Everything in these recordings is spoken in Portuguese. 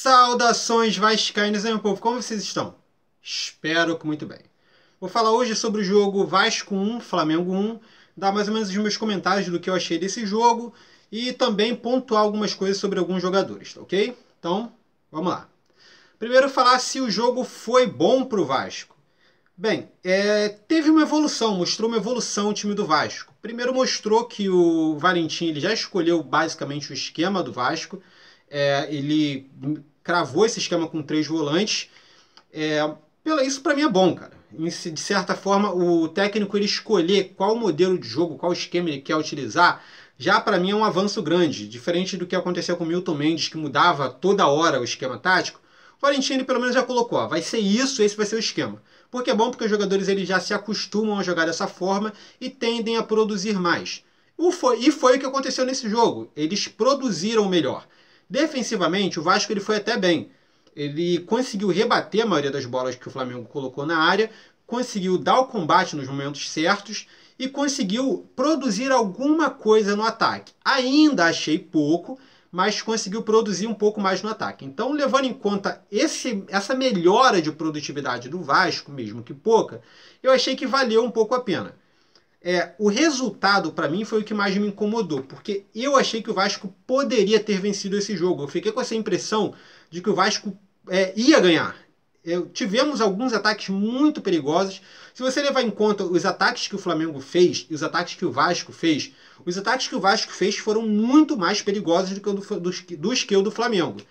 Saudações vascaínos, meu povo, como vocês estão? Espero que muito bem. Vou falar hoje sobre o jogo Vasco 1, Flamengo 1, dar mais ou menos os meus comentários do que eu achei desse jogo e também pontuar algumas coisas sobre alguns jogadores, ok? Então, vamos lá. Primeiro falar se o jogo foi bom para o Vasco. Bem, teve uma evolução, mostrou uma evolução o time do Vasco. Primeiro mostrou que o Valentim ele já escolheu basicamente o esquema do Vasco. Ele cravou esse esquema com 3 volantes. Isso para mim é bom, cara. De certa forma, o técnico ele escolher qual modelo de jogo, qual esquema ele quer utilizar, já para mim é um avanço grande. Diferente do que aconteceu com o Milton Mendes, que mudava toda hora o esquema tático. O Valentim ele pelo menos já colocou, ó, vai ser isso, esse vai ser o esquema. Porque é bom porque os jogadores eles já se acostumam a jogar dessa forma e tendem a produzir mais. E foi o que aconteceu nesse jogo. Eles produziram melhor. Defensivamente, o Vasco ele foi até bem. Ele conseguiu rebater a maioria das bolas que o Flamengo colocou na área, conseguiu dar o combate nos momentos certos e conseguiu produzir alguma coisa no ataque. Ainda achei pouco, mas conseguiu produzir um pouco mais no ataque. Então, levando em conta essa melhora de produtividade do Vasco, mesmo que pouca, eu achei que valeu um pouco a pena. O resultado, para mim, foi o que mais me incomodou, porque eu achei que o Vasco poderia ter vencido esse jogo. Eu fiquei com essa impressão de que o Vasco ia ganhar. Tivemos alguns ataques muito perigosos. Se você levar em conta os ataques que o Flamengo fez e os ataques que o Vasco fez, os ataques que o Vasco fez foram muito mais perigosos do que o do Flamengo.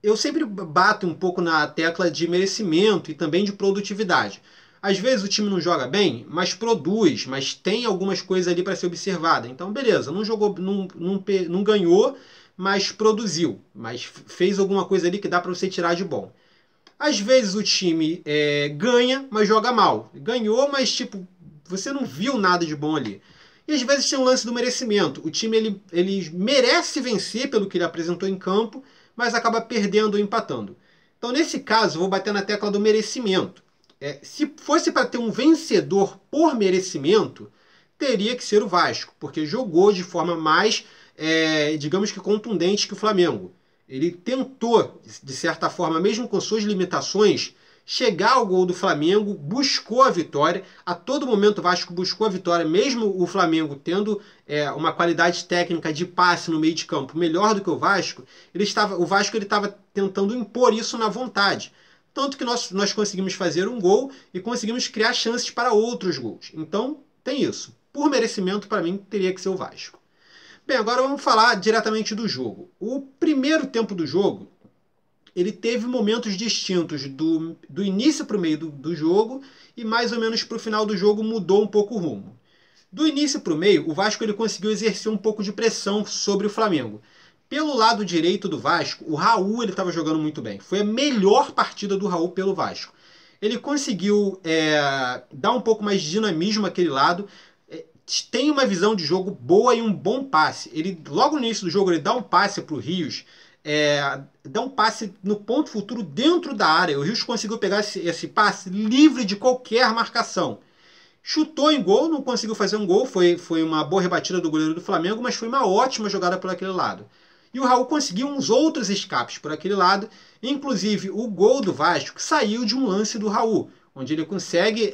Eu sempre bato um pouco na tecla de merecimento e também de produtividade. Às vezes o time não joga bem, mas produz, mas tem algumas coisas ali para ser observada. Então, beleza, não jogou, não ganhou, mas produziu, mas fez alguma coisa ali que dá para você tirar de bom. Às vezes o time ganha, mas joga mal. Ganhou, mas tipo, você não viu nada de bom ali. E às vezes tem um lance do merecimento. O time ele merece vencer pelo que ele apresentou em campo, mas acaba perdendo ou empatando. Então, nesse caso, vou bater na tecla do merecimento. Se fosse para ter um vencedor por merecimento, teria que ser o Vasco, porque jogou de forma mais, digamos que contundente que o Flamengo. Ele tentou, de certa forma, mesmo com suas limitações, chegar ao gol do Flamengo, buscou a vitória. A todo momento o Vasco buscou a vitória, mesmo o Flamengo tendo uma qualidade técnica de passe no meio de campo melhor do que o Vasco, o Vasco estava tentando impor isso na vontade. Tanto que nós conseguimos fazer um gol e conseguimos criar chances para outros gols. Então, tem isso. Por merecimento, para mim, teria que ser o Vasco. Bem, agora vamos falar diretamente do jogo. O primeiro tempo do jogo, ele teve momentos distintos do início para o meio do jogo e mais ou menos para o final do jogo mudou um pouco o rumo. Do início para o meio, o Vasco ele conseguiu exercer um pouco de pressão sobre o Flamengo. Pelo lado direito do Vasco, o Raul estava jogando muito bem. Foi a melhor partida do Raul pelo Vasco. Ele conseguiu dar um pouco mais de dinamismo àquele lado. Tem uma visão de jogo boa e um bom passe. Logo no início do jogo, ele dá um passe para o Rios. Dá um passe no ponto futuro dentro da área. O Rios conseguiu pegar esse passe livre de qualquer marcação. Chutou em gol, não conseguiu fazer um gol. Foi uma boa rebatida do goleiro do Flamengo, mas foi uma ótima jogada por aquele lado. E o Raul conseguiu uns outros escapes por aquele lado. Inclusive, o gol do Vasco saiu de um lance do Raul, onde ele consegue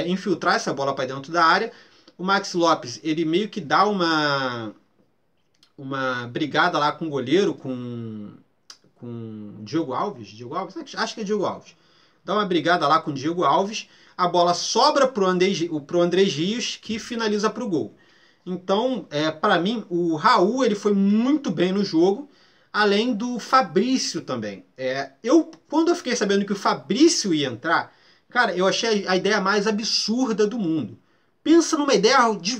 infiltrar essa bola para dentro da área. O Maxi Lopes, ele meio que dá uma brigada lá com o goleiro, com Diego Alves. Diego Alves? Acho que é Diego Alves. Dá uma brigada lá com o Diego Alves. A bola sobra para o Andrés Rios, que finaliza para o gol. Então, para mim, o Raul ele foi muito bem no jogo, além do Fabrício também. Quando eu fiquei sabendo que o Fabrício ia entrar, cara, eu achei a ideia mais absurda do mundo. Pensa numa ideia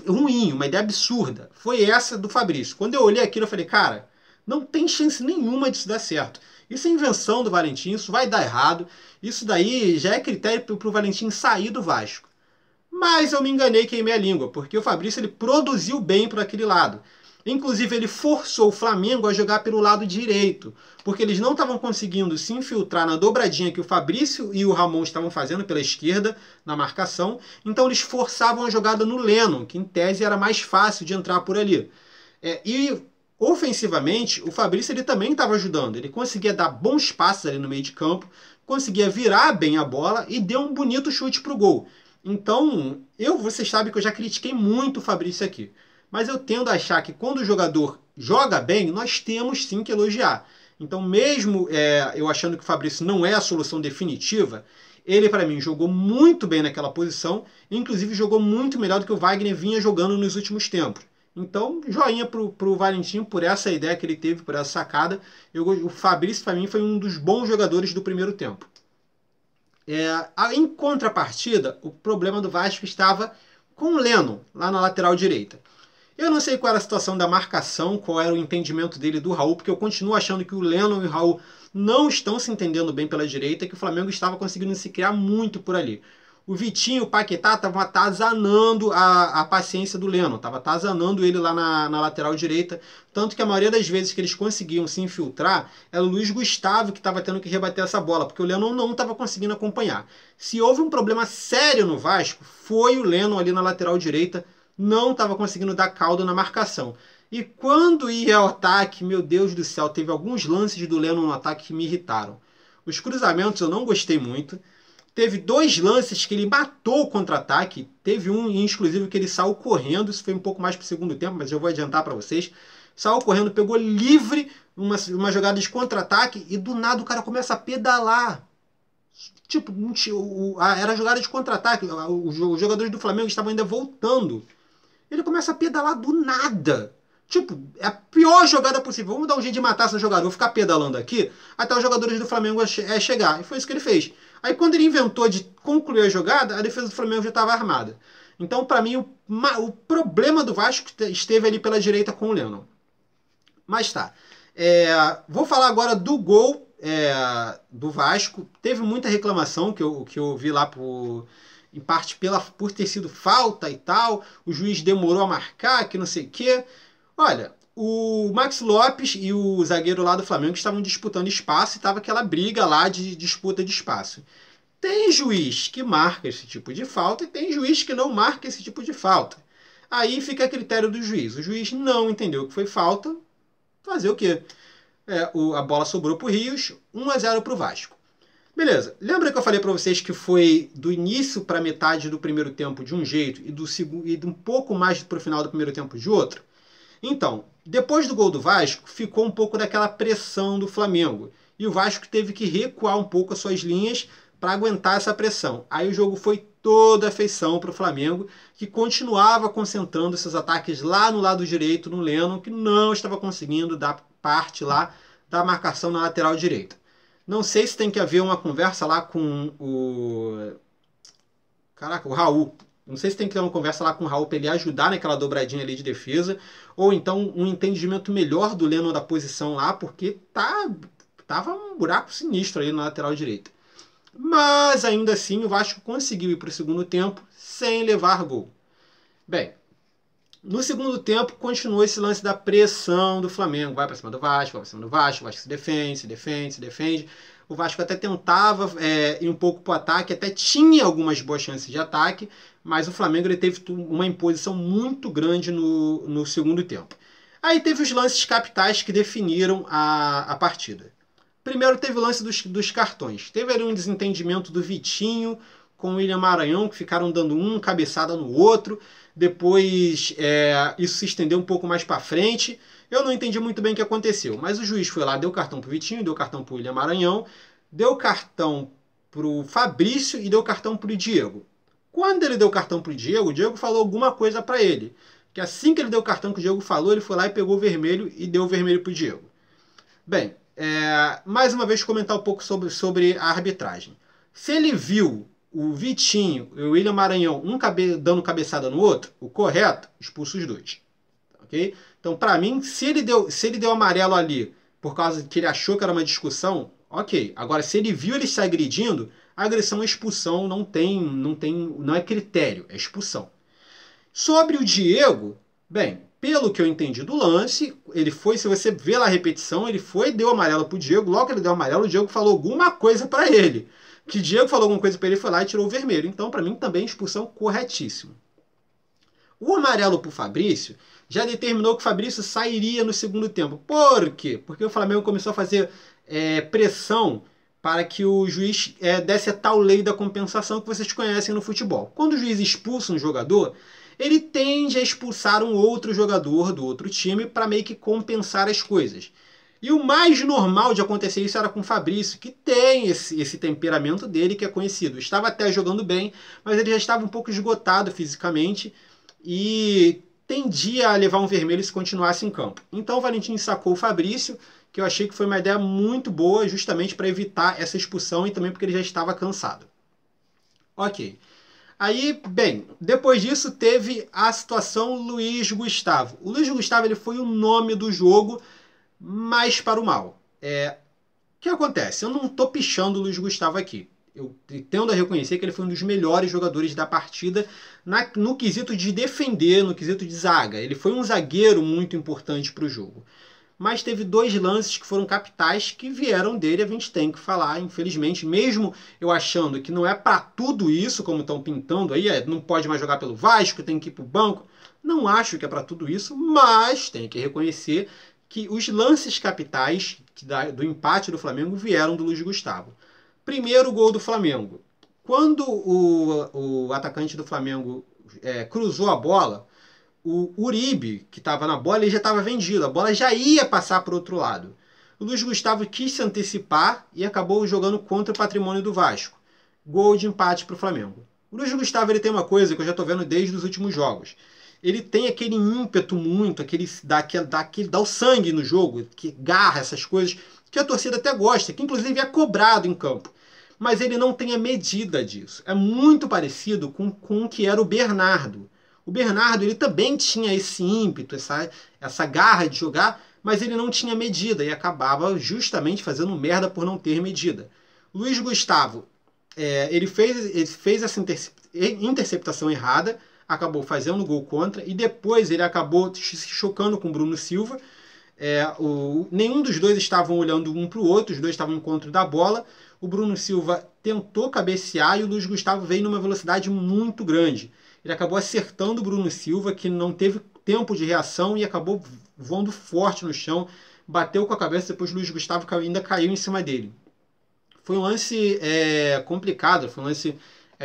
ruim, uma ideia absurda. Foi essa do Fabrício. Quando eu olhei aquilo, eu falei, cara, não tem chance nenhuma disso dar certo. Isso é invenção do Valentim, isso vai dar errado. Isso daí já é critério para o Valentim sair do Vasco. Mas eu me enganei, queimei a língua, porque o Fabrício ele produziu bem por aquele lado. Inclusive, ele forçou o Flamengo a jogar pelo lado direito, porque eles não estavam conseguindo se infiltrar na dobradinha que o Fabrício e o Ramon estavam fazendo pela esquerda, na marcação. Então, eles forçavam a jogada no Lennon, que em tese era mais fácil de entrar por ali. E ofensivamente, o Fabrício ele também estava ajudando. Ele conseguia dar bons passes ali no meio de campo, conseguia virar bem a bola e deu um bonito chute para o gol. Então, vocês sabem que eu já critiquei muito o Fabrício aqui. Mas eu tendo a achar que quando o jogador joga bem, nós temos sim que elogiar. Então, mesmo eu achando que o Fabrício não é a solução definitiva, ele, para mim, jogou muito bem naquela posição, inclusive jogou muito melhor do que o Wagner vinha jogando nos últimos tempos. Então, joinha pro Valentim por essa ideia que ele teve, por essa sacada. O Fabrício, para mim, foi um dos bons jogadores do primeiro tempo. Em contrapartida, o problema do Vasco estava com o Lennon, lá na lateral direita. Eu não sei qual era a situação da marcação, qual era o entendimento dele do Raul, porque eu continuo achando que o Lennon e o Raul não estão se entendendo bem pela direita, que o Flamengo estava conseguindo se criar muito por ali. O Vitinho e o Paquetá estavam atazanando a paciência do Lennon, estava atazanando ele lá na lateral direita, tanto que a maioria das vezes que eles conseguiam se infiltrar, era o Luiz Gustavo que estava tendo que rebater essa bola, porque o Lennon não estava conseguindo acompanhar. Se houve um problema sério no Vasco, foi o Lennon ali na lateral direita, não estava conseguindo dar caldo na marcação. E quando ia ao ataque, meu Deus do céu, teve alguns lances do Lennon no ataque que me irritaram. Os cruzamentos eu não gostei muito. Teve 2 lances que ele matou o contra-ataque. Teve um, exclusive, que ele saiu correndo. Isso foi um pouco mais para o segundo tempo, mas eu vou adiantar para vocês. Saiu correndo, pegou livre uma jogada de contra-ataque e do nada o cara começa a pedalar. Tipo, era jogada de contra-ataque. Os jogadores do Flamengo estavam ainda voltando. Ele começa a pedalar do nada. Tipo, é a pior jogada possível. Vamos dar um jeito de matar esse jogador, vou ficar pedalando aqui até os jogadores do Flamengo chegar. E foi isso que ele fez. Aí quando ele inventou de concluir a jogada, a defesa do Flamengo já estava armada. Então, para mim, o problema do Vasco esteve ali pela direita com o Lennon. Mas tá. Vou falar agora do gol do Vasco. Teve muita reclamação que eu vi lá em parte por ter sido falta e tal. O juiz demorou a marcar, que não sei o quê. Olha, o Max Lopes e o zagueiro lá do Flamengo estavam disputando espaço e estava aquela briga lá de disputa de espaço. Tem juiz que marca esse tipo de falta e tem juiz que não marca esse tipo de falta. Aí fica a critério do juiz. O juiz não entendeu que foi falta. Fazer o quê? A bola sobrou para o Rios, 1-0 para o Vasco. Beleza, lembra que eu falei para vocês que foi do início para metade do primeiro tempo de um jeito e de um pouco mais para o final do primeiro tempo de outro? Então, depois do gol do Vasco, ficou um pouco daquela pressão do Flamengo. E o Vasco teve que recuar um pouco as suas linhas para aguentar essa pressão. Aí o jogo foi toda a feição para o Flamengo, que continuava concentrando seus ataques lá no lado direito, no Lennon, que não estava conseguindo dar parte lá da marcação na lateral direita. Não sei se tem que haver uma conversa lá com o Raul. Não sei se tem que ter uma conversa lá com o Raul para ele ajudar naquela dobradinha ali de defesa, ou então um entendimento melhor do Lennon da posição lá, porque tava um buraco sinistro ali na lateral direita. Mas ainda assim o Vasco conseguiu ir para o segundo tempo sem levar gol. Bem, no segundo tempo continuou esse lance da pressão do Flamengo. Vai para cima do Vasco, vai para cima do Vasco, o Vasco se defende. O Vasco até tentava ir um pouco para o ataque, até tinha algumas boas chances de ataque, mas o Flamengo ele teve uma imposição muito grande no segundo tempo. Aí teve os lances capitais que definiram a partida. Primeiro teve o lance dos cartões. Teve ali um desentendimento do Vitinho com o William Maranhão, que ficaram dando um cabeçada no outro. Depois isso se estendeu um pouco mais para frente. Eu não entendi muito bem o que aconteceu, mas o juiz foi lá, deu cartão para o Vitinho, deu cartão para o William Maranhão, deu cartão para o Fabrício e deu cartão para o Diego. Quando ele deu cartão para o Diego falou alguma coisa para ele. Que assim que ele deu o cartão que o Diego falou, ele foi lá e pegou o vermelho e deu o vermelho para o Diego. Bem, mais uma vez comentar um pouco sobre a arbitragem. Se ele viu o Vitinho e o William Maranhão dando cabeçada no outro, o correto, expulsa os dois. Okay? Então, para mim, se ele deu amarelo ali por causa que ele achou que era uma discussão, ok. Agora, se ele viu ele se agredindo, agressão e expulsão não é critério, é expulsão. Sobre o Diego, bem, pelo que eu entendi do lance, ele foi, se você vê lá a repetição, ele foi e deu amarelo pro Diego, logo que ele deu amarelo, o Diego falou alguma coisa para ele. Que o Diego falou alguma coisa para ele, foi lá e tirou o vermelho. Então, para mim, também expulsão corretíssima. O amarelo pro Fabrício já determinou que o Fabrício sairia no segundo tempo. Por quê? Porque o Flamengo começou a fazer pressão para que o juiz desse a tal lei da compensação que vocês conhecem no futebol. Quando o juiz expulsa um jogador, ele tende a expulsar um outro jogador do outro time para meio que compensar as coisas. E o mais normal de acontecer isso era com o Fabrício, que tem esse temperamento dele que é conhecido. Estava até jogando bem, mas ele já estava um pouco esgotado fisicamente e tendia a levar um vermelho se continuasse em campo. Então o Valentim sacou o Fabrício, que eu achei que foi uma ideia muito boa, justamente para evitar essa expulsão e também porque ele já estava cansado. Ok. Aí, bem, depois disso teve a situação Luiz Gustavo. O Luiz Gustavo ele foi o nome do jogo, mas para o mal. O que acontece? Eu não estou pichando o Luiz Gustavo aqui. Eu tendo a reconhecer que ele foi um dos melhores jogadores da partida no quesito de defender, no quesito de zaga. Ele foi um zagueiro muito importante para o jogo. Mas teve 2 lances que foram capitais que vieram dele, a gente tem que falar, infelizmente, mesmo eu achando que não é para tudo isso, como estão pintando aí, não pode mais jogar pelo Vasco, tem que ir para o banco. Não acho que é para tudo isso, mas tem que reconhecer que os lances capitais do empate do Flamengo vieram do Luiz Gustavo. Primeiro gol do Flamengo. Quando o atacante do Flamengo cruzou a bola, o Uribe, que estava na bola, ele já estava vendido. A bola já ia passar para o outro lado. O Luiz Gustavo quis se antecipar e acabou jogando contra o patrimônio do Vasco. Gol de empate para o Flamengo. O Luiz Gustavo ele tem uma coisa que eu já estou vendo desde os últimos jogos. Ele tem aquele ímpeto muito, dá o sangue no jogo, que garra essas coisas, que a torcida até gosta, que inclusive é cobrado em campo. Mas ele não tem a medida disso. É muito parecido com o que era o Bernardo. O Bernardo ele também tinha esse ímpeto, essa garra de jogar, mas ele não tinha medida e acabava justamente fazendo merda por não ter medida. Luiz Gustavo, ele fez essa interceptação errada, acabou fazendo gol contra e depois ele acabou se chocando com o Bruno Silva. Nenhum dos dois estavam olhando um para o outro, os dois estavam no encontro da bola. O Bruno Silva tentou cabecear e o Luiz Gustavo veio numa velocidade muito grande. Ele acabou acertando o Bruno Silva, que não teve tempo de reação e acabou voando forte no chão, bateu com a cabeça, depois o Luiz Gustavo ainda caiu em cima dele. Foi um lance complicado, foi um lance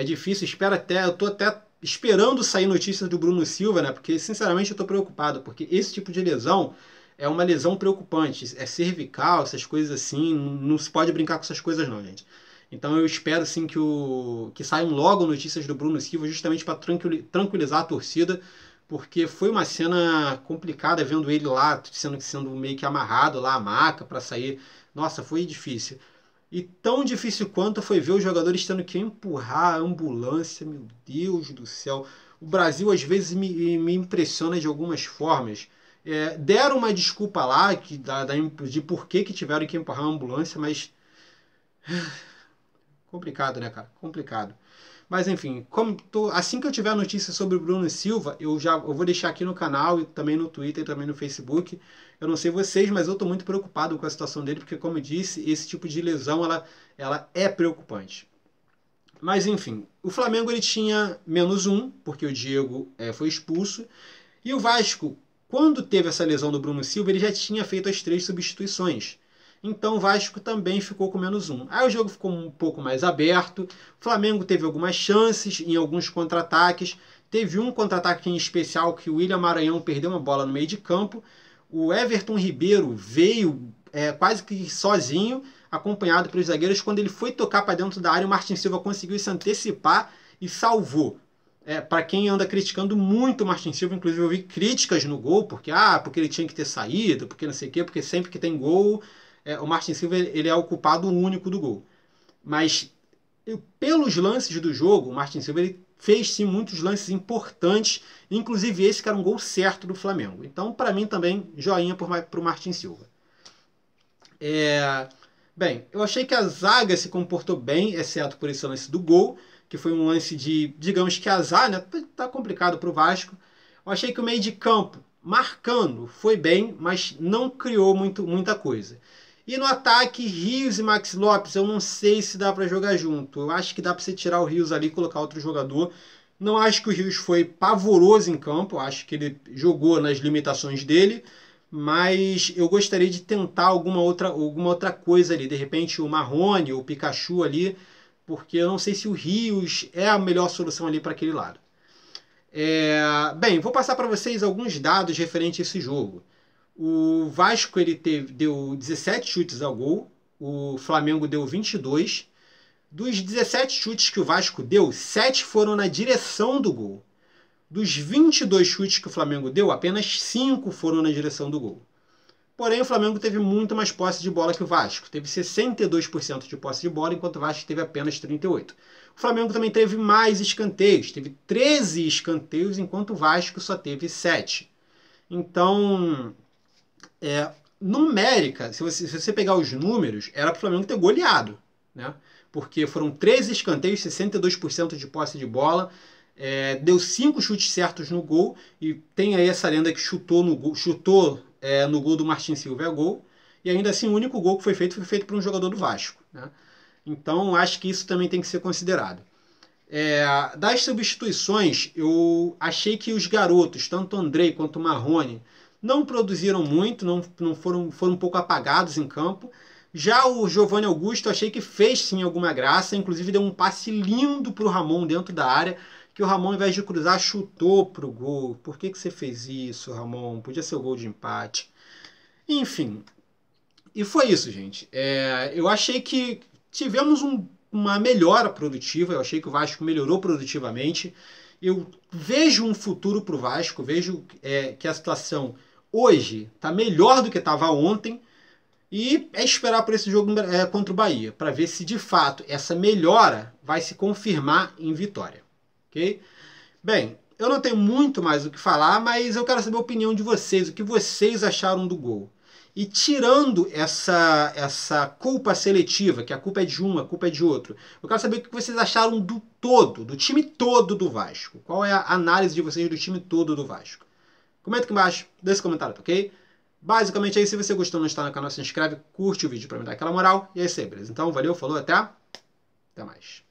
difícil, eu estou até esperando sair notícias do Bruno Silva, né? Porque sinceramente eu estou preocupado, porque esse tipo de lesão é uma lesão preocupante, é cervical, essas coisas assim, não se pode brincar com essas coisas não, gente. Então eu espero sim que saiam logo notícias do Bruno Silva, justamente para tranquilizar a torcida, porque foi uma cena complicada vendo ele lá sendo meio que amarrado lá a maca para sair. Nossa, foi difícil. E tão difícil quanto foi ver os jogadores tendo que empurrar a ambulância, meu Deus do céu. O Brasil às vezes me impressiona de algumas formas. Deram uma desculpa lá de por que tiveram que empurrar a ambulância, mas complicado, né, cara? Complicado. Mas enfim, assim que eu tiver notícia sobre o Bruno Silva, eu vou deixar aqui no canal e também no Twitter e também no Facebook. Eu não sei vocês, mas eu estou muito preocupado com a situação dele, porque como eu disse, esse tipo de lesão ela é preocupante. Mas enfim, o Flamengo ele tinha -1, porque o Diego foi expulso, e o Vasco, quando teve essa lesão do Bruno Silva, ele já tinha feito as 3 substituições. Então o Vasco também ficou com -1. Aí o jogo ficou um pouco mais aberto. O Flamengo teve algumas chances em alguns contra-ataques. Teve um contra-ataque em especial que o William Maranhão perdeu uma bola no meio de campo. O Everton Ribeiro veio quase que sozinho, acompanhado pelos zagueiros. Quando ele foi tocar para dentro da área, o Martin Silva conseguiu se antecipar e salvou. Para quem anda criticando muito o Martin Silva, inclusive eu vi críticas no gol, porque ele tinha que ter saído, porque não sei o quê, porque sempre que tem gol, o Martin Silva ele é o culpado único do gol. Mas pelos lances do jogo, o Martin Silva ele fez sim muitos lances importantes, inclusive esse que era um gol certo do Flamengo. Então, para mim também, joinha para o Martin Silva. Bem, eu achei que a zaga se comportou bem, exceto por esse lance do gol, que foi um lance de, digamos que azar, né? Tá complicado para o Vasco. Eu achei que o meio de campo, marcando, foi bem, mas não criou muita coisa. E no ataque, Rios e Maxi Lopes, eu não sei se dá para jogar junto. Eu acho que dá para você tirar o Rios ali e colocar outro jogador, Não acho que o Rios foi pavoroso em campo, acho que ele jogou nas limitações dele, mas eu gostaria de tentar alguma outra coisa ali, de repente o Marrone ou o Pikachu ali, porque eu não sei se o Rios é a melhor solução ali para aquele lado. Bem, vou passar para vocês alguns dados referentes a esse jogo. O Vasco deu 17 chutes ao gol, o Flamengo deu 22. Dos 17 chutes que o Vasco deu, 7 foram na direção do gol. Dos 22 chutes que o Flamengo deu, apenas 5 foram na direção do gol. Porém, o Flamengo teve muito mais posse de bola que o Vasco. Teve 62% de posse de bola, enquanto o Vasco teve apenas 38%. O Flamengo também teve mais escanteios. Teve 13 escanteios, enquanto o Vasco só teve 7. Então, numérica, se você pegar os números, era para o Flamengo ter goleado, né? Porque foram 13 escanteios, 62% de posse de bola, deu 5 chutes certos no gol, e tem aí essa lenda que chutou no gol do Martin Silva, é gol, e ainda assim o único gol que foi feito por um jogador do Vasco, né? Então acho que isso também tem que ser considerado. Das substituições, eu achei que os garotos, tanto o Andrei quanto o Marrone, não produziram muito, não foram um pouco apagados em campo. Já o Giovanni Augusto, achei que fez sim alguma graça, inclusive deu um passe lindo para o Ramon dentro da área, que o Ramon, ao invés de cruzar, chutou para o gol. Por que você fez isso, Ramon? Podia ser o gol de empate. Enfim, e foi isso, gente. Eu achei que tivemos uma melhora produtiva, eu achei que o Vasco melhorou produtivamente. Eu vejo um futuro para o Vasco, vejo que a situação hoje está melhor do que estava ontem, e esperar por esse jogo contra o Bahia, para ver se de fato essa melhora vai se confirmar em vitória. Ok? Bem, eu não tenho muito mais o que falar, mas eu quero saber a opinião de vocês, o que vocês acharam do gol. E tirando essa culpa seletiva, que a culpa é de um, a culpa é de outro, eu quero saber o que vocês acharam do todo, do time todo do Vasco. Qual é a análise de vocês do time todo do Vasco? Comenta aqui embaixo, deixa esse comentário, tá ok? Basicamente é isso. Se você gostou, não está no canal, se inscreve, curte o vídeo para me dar aquela moral. E é isso aí, beleza? Então, valeu, falou, até mais.